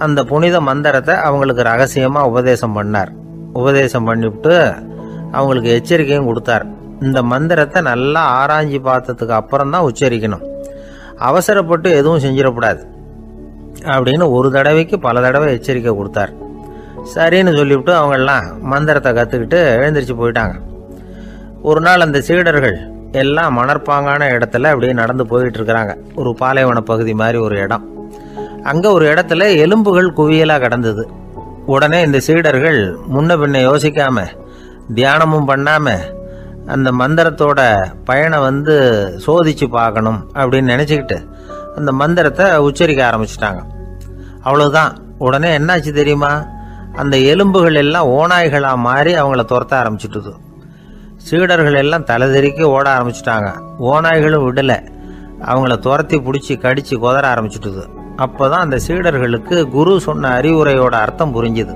அந்த புனித மந்திரத்தை அவங்களுக்கு ரகசியமாக உபதேசம் பண்ணார். உபதேசம் பண்ணிவிட்டு அவங்களுக்கு எச்சரிக்கையும் கொடுத்தார். இந்த மந்திரத்தை நல்லா ஆராய்ச்சி பார்த்ததுக்கு அப்புறம் தான் உச்சரிக்கணும், அவசரப்பட்டு எதுவும் செஞ்சிடக்கூடாது அப்படின்னு ஒரு தடவைக்கு பல தடவை எச்சரிக்கை கொடுத்தார். சரின்னு சொல்லிவிட்டு அவங்கெல்லாம் மந்திரத்தை கற்றுக்கிட்டு எழுந்திரிச்சு போயிட்டாங்க. ஒரு நாள் அந்த சீடர்கள் எல்லாம் மணற்பாங்கான இடத்துல அப்படியே நடந்து போயிட்டு இருக்கிறாங்க. ஒரு பாலைவன பகுதி மாதிரி ஒரு இடம். அங்கே ஒரு இடத்துல எலும்புகள் குவியலாக கிடந்தது. உடனே இந்த சீடர்கள் முன்ன பின்ன யோசிக்காம தியானமும் பண்ணாம அந்த மந்திரத்தோட பயனை சோதிச்சு பார்க்கணும் அப்படின்னு நினச்சிக்கிட்டு அந்த மந்திரத்தை உச்சரிக்க ஆரம்பிச்சிட்டாங்க. அவ்வளவுதான். உடனே என்னாச்சு தெரியுமா? அந்த எலும்புகள் எல்லாம் ஓநாய்களாக மாறி அவங்கள துரத்த ஆரம்பிச்சுட்டுது. சீடர்கள் எல்லாம் தலைதெறிக்க ஓட ஆரம்பிச்சிட்டாங்க. ஓநாய்களும் விடலை, அவங்கள துரத்தி பிடிச்சி கடிச்சு கொதற ஆரம்பிச்சுட்டுது. அப்போதான் அந்த சீடர்களுக்கு குரு சொன்ன அறிவுரையோட அர்த்தம் புரிஞ்சுது.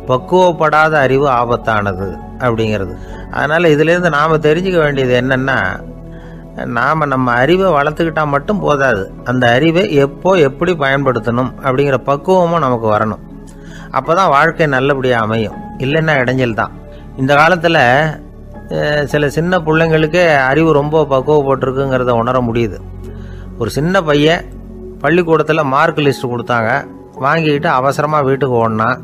பக்குவப்படாத அறிவு ஆபத்தானது அப்படிங்கிறது. அதனால இதுலேருந்து நாம் தெரிஞ்சுக்க வேண்டியது என்னன்னா, நாம் நம்ம அறிவை வளர்த்துக்கிட்டா மட்டும் போதாது, அந்த அறிவை எப்போ எப்படி பயன்படுத்தணும் அப்படிங்கிற பக்குவமும் நமக்கு வரணும். அப்போ தான் வாழ்க்கை நல்லபடியாக அமையும், இல்லைன்னா இடைஞ்சல் தான். இந்த காலத்தில் சில சின்ன பிள்ளைங்களுக்கே அறிவு ரொம்ப பக்குவப்பட்டிருக்குங்கிறத உணர முடியுது. ஒரு சின்ன பையன் பள்ளிக்கூடத்தில் மார்க் லிஸ்ட் கொடுத்தாங்க, வாங்கிக்கிட்டு அவசரமாக வீட்டுக்கு ஓடினான்.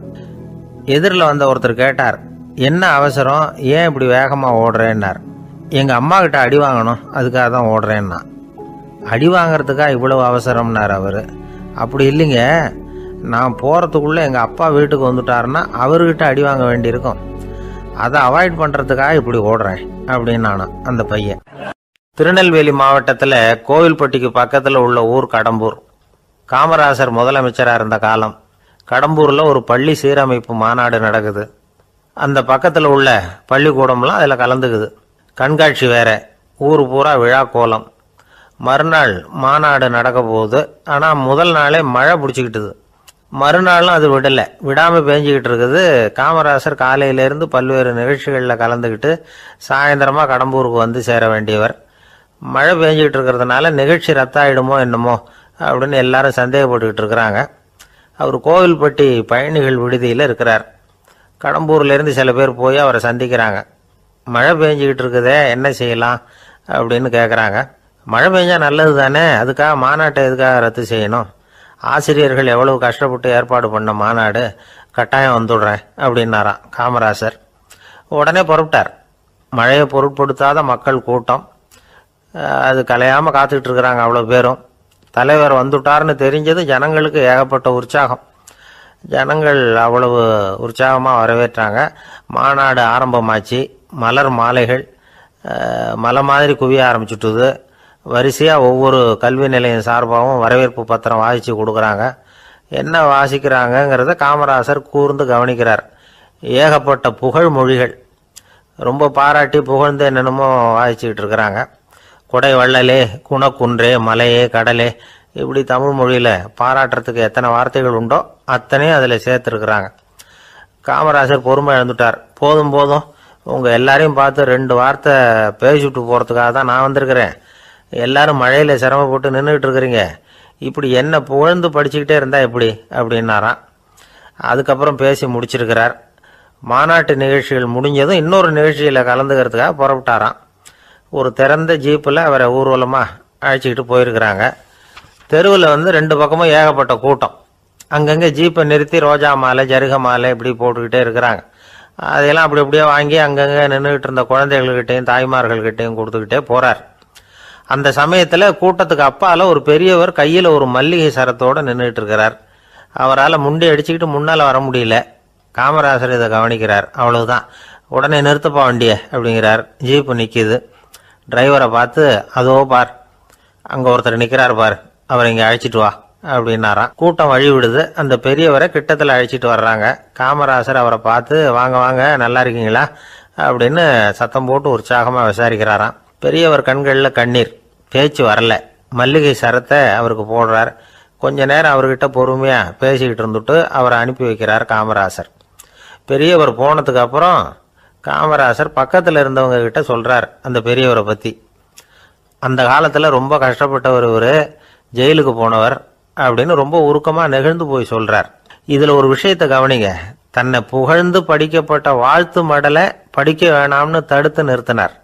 எதிரில் வந்த ஒருத்தர் கேட்டார், என்ன அவசரம், ஏன் இப்படி வேகமாக ஓடுறேன்னார். எங்கள் அம்மா கிட்ட அடி வாங்கணும், அதுக்காக தான் ஓடுறேன்னா. அடி வாங்கிறதுக்கா இவ்வளவு அவசரம்னார் அவர். அப்படி இல்லைங்க, நான் போகிறதுக்குள்ளே எங்கள் அப்பா வீட்டுக்கு வந்துட்டாருன்னா அவர்கிட்ட அடி வாங்க வேண்டியிருக்கும், அதை அவாய்ட் பண்ணுறதுக்காக இப்படி ஓடுறேன் அப்படின்னு நானும் அந்த பையன். திருநெல்வேலி மாவட்டத்தில் கோவில்பட்டிக்கு பக்கத்தில் உள்ள ஊர் கடம்பூர். காமராசர் முதலமைச்சராக இருந்த காலம். கடம்பூரில் ஒரு பள்ளி சீரமைப்பு மாநாடு நடக்குது. அந்த பக்கத்தில் உள்ள பள்ளிக்கூடம்லாம் அதில் கலந்துக்குது. கண்காட்சி வேற, ஊர் பூரா விழா கோலம். மறுநாள் மாநாடு நடக்க போகுது. ஆனால் முதல் நாளே மழை பிடிச்சிக்கிட்டுது. மறுநாளும் அது விடாமல் பேஞ்சிக்கிட்டு இருக்குது. காமராசர் காலையிலேருந்து பல்வேறு நிகழ்ச்சிகளில் கலந்துக்கிட்டு சாயந்தரமாக கடம்பூருக்கு சேர வேண்டியவர். மழை பேஞ்சிக்கிட்டு இருக்கிறதுனால நிகழ்ச்சி ரத்தாயிடுமோ என்னமோ அப்படின்னு எல்லாரும் சந்தேகப்பட்டுக்கிட்டு இருக்கிறாங்க. அவர் கோவில்பட்டி பயணிகள் விடுதியில் இருக்கிறார். கடம்பூர்லேருந்து சில பேர் போய் அவரை சந்திக்கிறாங்க. மழை பெஞ்சிக்கிட்டு இருக்குதே, என்ன செய்யலாம் அப்படின்னு கேட்குறாங்க. மழை பெஞ்சா நல்லது தானே, அதுக்காக மாநாட்டை எதுக்காக ரத்து செய்யணும்? ஆசிரியர்கள் எவ்வளவு கஷ்டப்பட்டு ஏற்பாடு பண்ண மாநாடு, கட்டாயம் வந்துடுறேன் அப்படின்னாராம் காமராசர். உடனே புறப்பட்டார். மழையை பொருட்படுத்தாத மக்கள் கூட்டம், அது கலையாமல் காத்துக்கிட்டு இருக்கிறாங்க அவ்வளோ பேரும். தலைவர் வந்துட்டார்னு தெரிஞ்சது ஜனங்களுக்கு ஏகப்பட்ட உற்சாகம். ஜனங்கள் அவ்வளவு உற்சாகமாக வரவேற்றாங்க. மாநாடு ஆரம்பமாச்சு. மலர் மாலைகள் மலை மாதிரி குவிய ஆரம்பிச்சுட்டுது. வரிசையாக ஒவ்வொரு கல்வி நிலையம் சார்பாகவும் வரவேற்பு பத்திரம் வாசித்து கொடுக்குறாங்க. என்ன வாசிக்கிறாங்கங்கிறத காமராசர் கூர்ந்து கவனிக்கிறார். ஏகப்பட்ட புகழ் மொழிகள், ரொம்ப பாராட்டி புகழ்ந்து என்னென்னமோ வாசிச்சுக்கிட்டு இருக்கிறாங்க. கொடை வள்ளலே, குணக்குன்றே, மலையே, கடலே, இப்படி தமிழ் மொழியில் பாராட்டுறதுக்கு எத்தனை வார்த்தைகள் உண்டோ அத்தனையும் அதில் சேர்த்துருக்குறாங்க. காமராசர் பொறுமை இழந்துட்டார். போதும் போதும், உங்கள் எல்லாரையும் பார்த்து 2 வார்த்தை பேசிவிட்டு போகிறதுக்காக தான் நான் வந்திருக்கிறேன். எல்லாரும் மழையில் சிரமப்பட்டு நின்றுக்கிட்டு இருக்கிறீங்க, இப்படி என்ன புகழ்ந்து படிச்சுக்கிட்டே இருந்தால் எப்படி அப்படின்னாராம். அதுக்கப்புறம் பேசி முடிச்சிருக்கிறார். மாநாட்டு நிகழ்ச்சிகள் முடிஞ்சதும் இன்னொரு நிகழ்ச்சியில் கலந்துக்கிறதுக்காக புறப்பட்டாராம். ஒரு திறந்த ஜீப்பில் அவரை ஊர்வலமாக அழைச்சிக்கிட்டு போயிருக்கிறாங்க. தெருவில் 2 பக்கமும் ஏகப்பட்ட கூட்டம். அங்கங்கே ஜீப்பை நிறுத்தி ரோஜா மாலை, ஜருக மாலை இப்படி போட்டுக்கிட்டே இருக்கிறாங்க. அதையெல்லாம் அப்படி அப்படியே வாங்கி அங்கங்கே நின்றுக்கிட்டு இருந்த குழந்தைகள்கிட்டையும் தாய்மார்கள்கிட்டையும் கொடுத்துக்கிட்டே போகிறார். அந்த சமயத்தில் கூட்டத்துக்கு அப்பால் ஒரு பெரியவர் கையில் ஒரு மல்லிகை சரத்தோடு நின்றுட்டு இருக்கிறார். அவரால் முண்டி அடிச்சுக்கிட்டு முன்னால் வர முடியல. காமராசர் இதை கவனிக்கிறார். அவ்வளவுதான், உடனே நிறுத்தப்பா வண்டியை அப்படிங்கிறார். ஜீப்பு நிற்கிது. டிரைவரை பார்த்து, அதோ பார், அங்கே ஒருத்தர் நிற்கிறார் பார், அவரை இங்கே அழைச்சிட்டு வா அப்படின்னாராம். கூட்டம் வழி விடுது. அந்த பெரியவரை கிட்டத்தில் அழைச்சிட்டு வர்றாங்க. காமராசர் அவரை பார்த்து, வாங்க வாங்க, நல்லா இருக்கீங்களா அப்படின்னு சத்தம் போட்டு உற்சாகமாக விசாரிக்கிறாராம். பெரியவர் கண்களில் கண்ணீர், பேச்சு வரல. மல்லிகை சரத்தை அவருக்கு போடுறார். கொஞ்ச நேரம் அவர்கிட்ட பொறுமையாக பேசிக்கிட்டு இருந்துட்டு அவரை அனுப்பி வைக்கிறார் காமராசர். பெரியவர் போனதுக்கு அப்புறம் காமராசர் பக்கத்தில் இருந்தவங்க கிட்ட சொல்கிறார் அந்த பெரியவரை பற்றி. அந்த காலத்தில் ரொம்ப கஷ்டப்பட்டவர் இவர், ஜெயிலுக்கு போனவர் அப்படின்னு ரொம்ப உருக்கமாக நெகிழ்ந்து போய் சொல்கிறார். இதில் ஒரு விஷயத்தை கவனிங்க. தன்னை புகழ்ந்து படிக்கப்பட்ட வாழ்த்து மடலை படிக்க வேணாம்னு தடுத்து நிறுத்தினார்.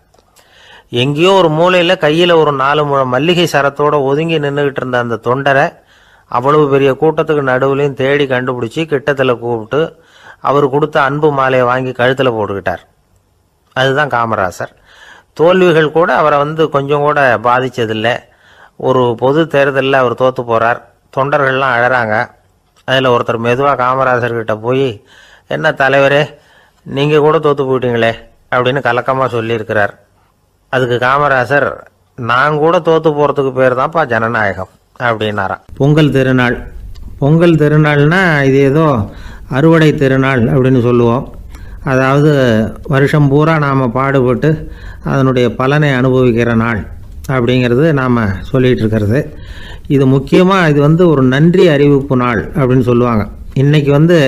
எங்கேயோ ஒரு மூலையில் கையில் ஒரு 4 முழம் மல்லிகை சரத்தோடு ஒதுங்கி நின்றுக்கிட்டு இருந்த அந்த தொண்டரை அவ்வளவு பெரிய கூட்டத்துக்கு நடுவுலையும் தேடி கண்டுபிடிச்சி கிட்டத்தில் கூப்பிட்டு அவர் கொடுத்த அன்பு மாலையை வாங்கி கழுத்தில் போட்டுக்கிட்டார். அதுதான் காமராசர். தோல்விகள் கூட அவரை கொஞ்சம் கூட பாதித்ததில்லை. ஒரு பொது தேர்தலில் அவர் தோற்று போகிறார். தொண்டர்கள்லாம் அழறாங்க. அதில் ஒருத்தர் மெதுவாக காமராசர்கிட்ட போய், என்ன தலைவரே, நீங்கள் கூட தோற்று போயிட்டீங்களே அப்படின்னு கலக்கமாக சொல்லியிருக்கிறார். அதுக்கு காமராசர், நான் கூட தோற்று போகிறதுக்கு பேர் தான்ப்பா ஜனநாயகம் அப்படின்னாராம். பொங்கல் திருநாள். பொங்கல் திருநாள்னா இது ஏதோ அறுவடை திருநாள் அப்படின்னு சொல்லுவோம். அதாவது வருஷம் பூரா நாம் பாடுபட்டு அதனுடைய பலனை அனுபவிக்கிற நாள் அப்படிங்கிறது நாம் சொல்லிகிட்டு இருக்கிறது. இது முக்கியமாக இது ஒரு நன்றி அறிவிப்பு நாள் அப்படின்னு சொல்லுவாங்க. இன்றைக்கி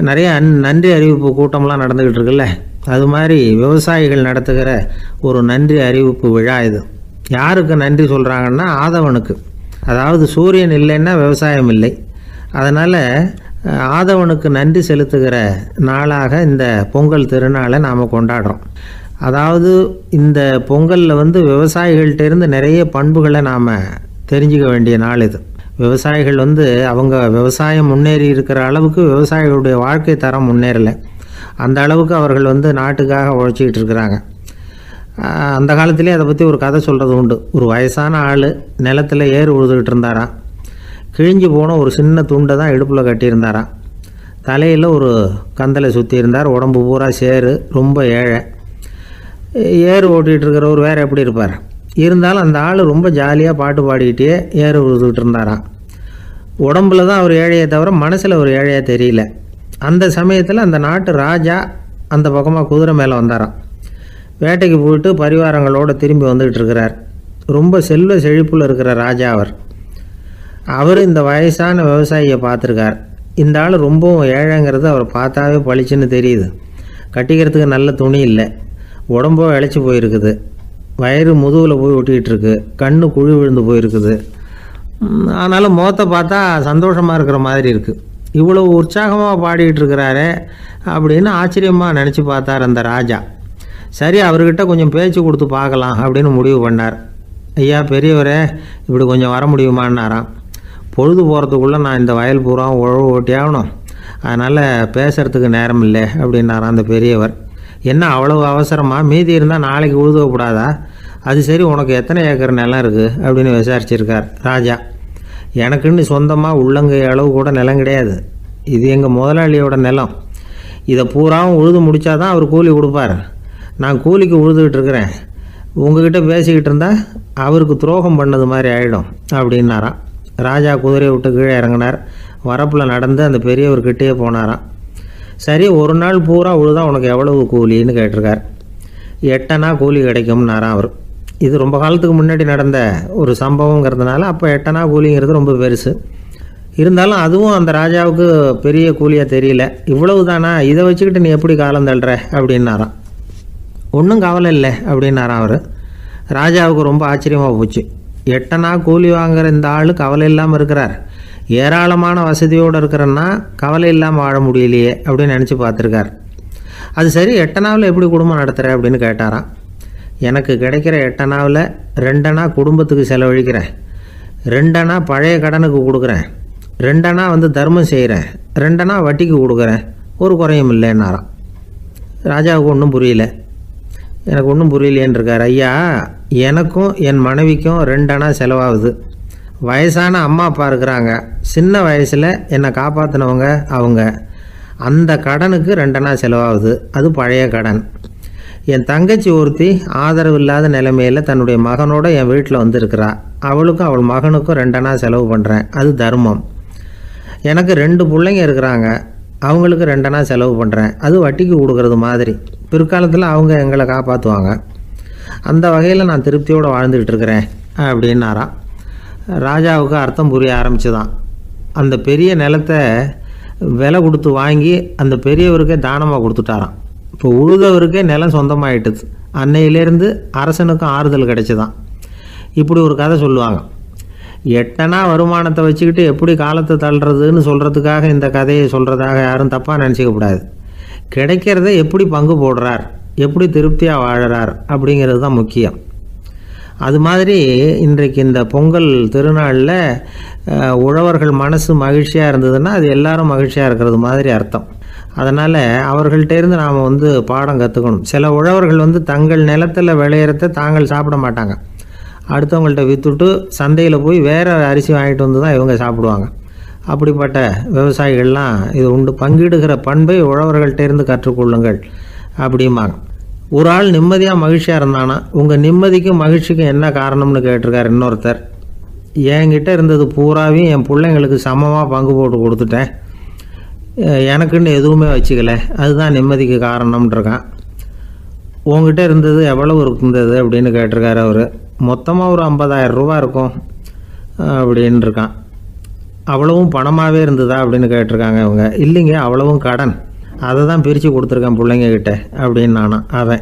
நிறைய நன்றி அறிவிப்பு கூட்டம்லாம் நடந்துக்கிட்டு இருக்குல்ல, அது மாதிரி விவசாயிகள் நடத்துகிற ஒரு நன்றி அறிவிப்பு விழா இது. யாருக்கு நன்றி சொல்கிறாங்கன்னா ஆதவனுக்கு. அதாவது சூரியன் இல்லைன்னா விவசாயம் இல்லை. அதனால் ஆதவனுக்கு நன்றி செலுத்துகிற நாளாக இந்த பொங்கல் திருநாளை நாம் கொண்டாடுறோம். அதாவது இந்த பொங்கலில் விவசாயிகள்கிட்டேருந்து நிறைய பண்புகளை நாம் தெரிஞ்சுக்க வேண்டிய நாள் இது. விவசாயிகள் அவங்க விவசாயம் முன்னேறி இருக்கிற அளவுக்கு விவசாயிகளுடைய வாழ்க்கை தரம் முன்னேறலை. அந்த அளவுக்கு அவர்கள் நாட்டுக்காக உழைச்சிக்கிட்டு இருக்கிறாங்க. அந்த காலத்திலே அதை பற்றி ஒரு கதை சொல்கிறது உண்டு. ஒரு வயசான ஆள் நிலத்தில் ஏறு உழுதுகிட்டு இருந்தாராம். கிழிஞ்சு போன ஒரு சின்ன துண்டை தான் இடுப்பில் கட்டியிருந்தாராம். தலையில் ஒரு கந்தலை சுற்றி இருந்தார். உடம்பு பூரா சேரு, ரொம்ப ஏழை. ஏறு ஓட்டிகிட்டு இருக்கிறவர் வேறு எப்படி இருப்பார்? இருந்தாலும் அந்த ஆள் ரொம்ப ஜாலியாக பாட்டு பாடிக்கிட்டே ஏறு உழுதுகிட்டு இருந்தாராம். உடம்புல தான் அவர் ஏழையை தவிர மனசில் ஒரு ஏழையாக தெரியல. அந்த சமயத்தில் அந்த நாட்டு ராஜா அந்த பக்கமாக குதிரை மேலே வந்தாராம். வேட்டைக்கு போயிட்டு பரிவாரங்களோடு திரும்பி வந்துக்கிட்டு இருக்கிறார். ரொம்ப செல்வ செழிப்பில் இருக்கிற ராஜா அவர் இந்த வயசான விவசாயியை பார்த்துருக்கார். இந்த ஆள் ரொம்பவும் ஏழைங்கிறது அவர் பார்த்தாவே பளிச்சுன்னு தெரியுது. கட்டிக்கிறதுக்கு நல்ல துணி இல்லை, உடம்போ இழைச்சி போயிருக்குது, வயிறு முதுகில் போய் ஒட்டிக்கிட்டு இருக்கு, கண்ணு குழி விழுந்து போயிருக்குது. ஆனாலும் முகத்தை பார்த்தா சந்தோஷமாக இருக்கிற மாதிரி இருக்குது. இவ்வளோ உற்சாகமாக பாடிக்கிட்டு இருக்கிறாரே அப்படின்னு ஆச்சரியமாக நினச்சி பார்த்தார் அந்த ராஜா. சரி, அவர்கிட்ட கொஞ்சம் பேச்சு கொடுத்து பார்க்கலாம் அப்படின்னு முடிவு பண்ணார். ஐயா பெரியவரே, இப்படி கொஞ்சம் வர முடியுமான்னாராம். பொழுது போகிறதுக்குள்ளே நான் இந்த வயல் பூரா உழவு ஓட்டி ஆகணும், அதனால் பேசுகிறதுக்கு நேரம் இல்லை அப்படின்னாராம் அந்த பெரியவர். என்ன அவ்வளவு அவசரமாக? மீதி இருந்தால் நாளைக்கு உழுதக்கூடாதா? அது சரி, உனக்கு எத்தனை ஏக்கர் நிலம் இருக்குது அப்படின்னு விசாரிச்சிருக்கார் ராஜா. எனக்குன்னு சொந்தமாக உள்ளங்கை அளவு கூட நிலம் கிடையாது. இது எங்கள் முதலாளியோட நிலம். இதை பூராவும் உழுது முடித்தாதான் அவர் கூலி கொடுப்பார். நான் கூலிக்கு உழுதுகிட்டு இருக்கிறேன். உங்ககிட்ட பேசிக்கிட்டு இருந்தால் அவருக்கு துரோகம் பண்ணது மாதிரி ஆகிடும் அப்படின்னாராம். ராஜா குதிரையை விட்டு கீழே இறங்கினார். வரப்பில் நடந்து அந்த பெரியவர்கிட்டயே போனாராம். சரி, ஒரு நாள் பூரா உழுதா உனக்கு எவ்வளவு கூலின்னு கேட்டிருக்கார். 8 அணா கூலி கிடைக்கும்னாராம் அவர். இது ரொம்ப காலத்துக்கு முன்னாடி நடந்த ஒரு சம்பவங்கிறதுனால அப்போ 8 அணா கூலிங்கிறது ரொம்ப பெருசு. இருந்தாலும் அதுவும் அந்த ராஜாவுக்கு பெரிய கூலியாக தெரியல. இவ்வளவு தானா, இதை வச்சுக்கிட்டு நீ எப்படி காலம் தள்ளுற அப்படின்னாராம். ஒன்றும் கவலை இல்லை அப்படின்னாராம் அவர். ராஜாவுக்கு ரொம்ப ஆச்சரியமாக போச்சு. 8 அணா கூலி வாங்குகிற இந்த ஆள் கவலை இல்லாமல் இருக்கிறார், ஏராளமான வசதியோடு இருக்கிறன்னா கவலை இல்லாமல் வாழ முடியலையே அப்படின்னு நினச்சி பார்த்துருக்கார். அது சரி, 8 அணாவில் எப்படி குடும்பம் நடத்துகிற அப்படின்னு கேட்டாராம். எனக்கு கிடைக்கிற 8 அணாவில் 2 அணா குடும்பத்துக்கு செலவழிக்கிறேன், 2 அணா பழைய கடனுக்கு கொடுக்குறேன், 2 அணா தர்மம் செய்கிறேன், 2 அணா வட்டிக்கு கொடுக்குறேன், ஒரு குறையும் இல்லைன்னாராம். ராஜாவுக்கு ஒன்றும் புரியல. எனக்கு ஒன்றும் புரியலேன்னு இருக்கார். ஐயா, எனக்கும் என் மனைவிக்கும் 2 அணா செலவாகுது. வயசான அம்மா அப்பா இருக்கிறாங்க. சின்ன வயசில் என்னை காப்பாற்றினவங்க அவங்க. அந்த கடனுக்கு 2 அணா செலவாகுது. அது பழைய கடன். என் தங்கச்சி ஒருத்தி ஆதரவு இல்லாத நிலைமையில் தன்னுடைய மகனோட என் வீட்டில் வந்திருக்கிறா. அவளுக்கும் அவள் மகனுக்கும் 2 அணா செலவு பண்ணுறேன். அது தர்மம். எனக்கு 2 பிள்ளைங்க இருக்கிறாங்க. அவங்களுக்கு 2 அணா செலவு பண்ணுறேன். அது வட்டிக்கு கொடுக்கறது மாதிரி. பிற்காலத்தில் அவங்க எங்களை காப்பாற்றுவாங்க. அந்த வகையில் நான் திருப்தியோடு வாழ்ந்துக்கிட்டு இருக்கிறேன் அப்படின்னாராம். ராஜாவுக்கு அர்த்தம் புரிய ஆரம்பிச்சுதான். அந்த பெரிய நிலத்தை விலை கொடுத்து வாங்கி அந்த பெரியவருக்கே தானமாக கொடுத்துட்டாராம். இப்போ உழுதவருக்கே நிலம் சொந்தமாயிட்டுது. அன்னையிலேருந்து அரசனுக்கும் ஆறுதல் கிடைச்சிதான். இப்படி ஒரு கதை சொல்லுவாங்க. 8 அணா வருமானத்தை வச்சுக்கிட்டு எப்படி காலத்தை தள்ளுறதுன்னு சொல்கிறதுக்காக இந்த கதையை சொல்கிறதாக யாரும் தப்பாக நினச்சிக்கக்கூடாது. கிடைக்கிறத எப்படி பங்கு போடுறார், எப்படி திருப்தியாக வாழறார் அப்படிங்கிறது தான் முக்கியம். அது மாதிரி இன்றைக்கு இந்த பொங்கல் திருநாளில் உழவர்கள் மனசு மகிழ்ச்சியாக இருந்ததுன்னா அது எல்லாரும் மகிழ்ச்சியாக இருக்கிறது மாதிரி அர்த்தம். அதனால் அவர்கள்ட்டேருந்து நாம் பாடம் கற்றுக்கணும். சில உழவர்கள் தங்கள் நிலத்தில் விளையிறத தாங்கள் சாப்பிட மாட்டாங்க. அடுத்தவங்கள்ட்ட விற்றுட்டு சந்தையில் போய் வேறு அரிசி வாங்கிட்டு வந்து தான் இவங்க சாப்பிடுவாங்க. அப்படிப்பட்ட விவசாயிகள்லாம் இது உண்டு. பங்கிடுகிற பண்பை உழவர்கள்ட்டேருந்து கற்றுக்கொள்ளுங்கள் அப்படிம்பாங்க. ஒரு ஆள் நிம்மதியாக மகிழ்ச்சியாக இருந்தானா உங்கள் நிம்மதிக்கும் மகிழ்ச்சிக்கும் என்ன காரணம்னு கேட்டிருக்கார் இன்னொருத்தர். என்கிட்ட இருந்தது பூராவையும் என் பிள்ளைங்களுக்கு சமமாக பங்கு போட்டு கொடுத்துட்டேன், எனக்குன்னு எதுவுமே வச்சுக்கல, அதுதான் நிம்மதிக்கு காரணம்ன்றிருக்கான். உங்ககிட்ட இருந்தது எவ்வளவு இருந்தது அப்படின்னு கேட்டிருக்காரு அவர். மொத்தமாக ஒரு 50,000 ரூபா இருக்கும் அப்படின்னு இருக்கான். அவ்வளவும் பணமாகவே இருந்ததா அப்படின்னு கேட்டிருக்காங்க அவங்க. இல்லைங்க, அவ்வளவும் கடன், அதை தான் பிரித்து கொடுத்துருக்கேன் பிள்ளைங்க கிட்ட அப்படின்னு நானும் அவன்.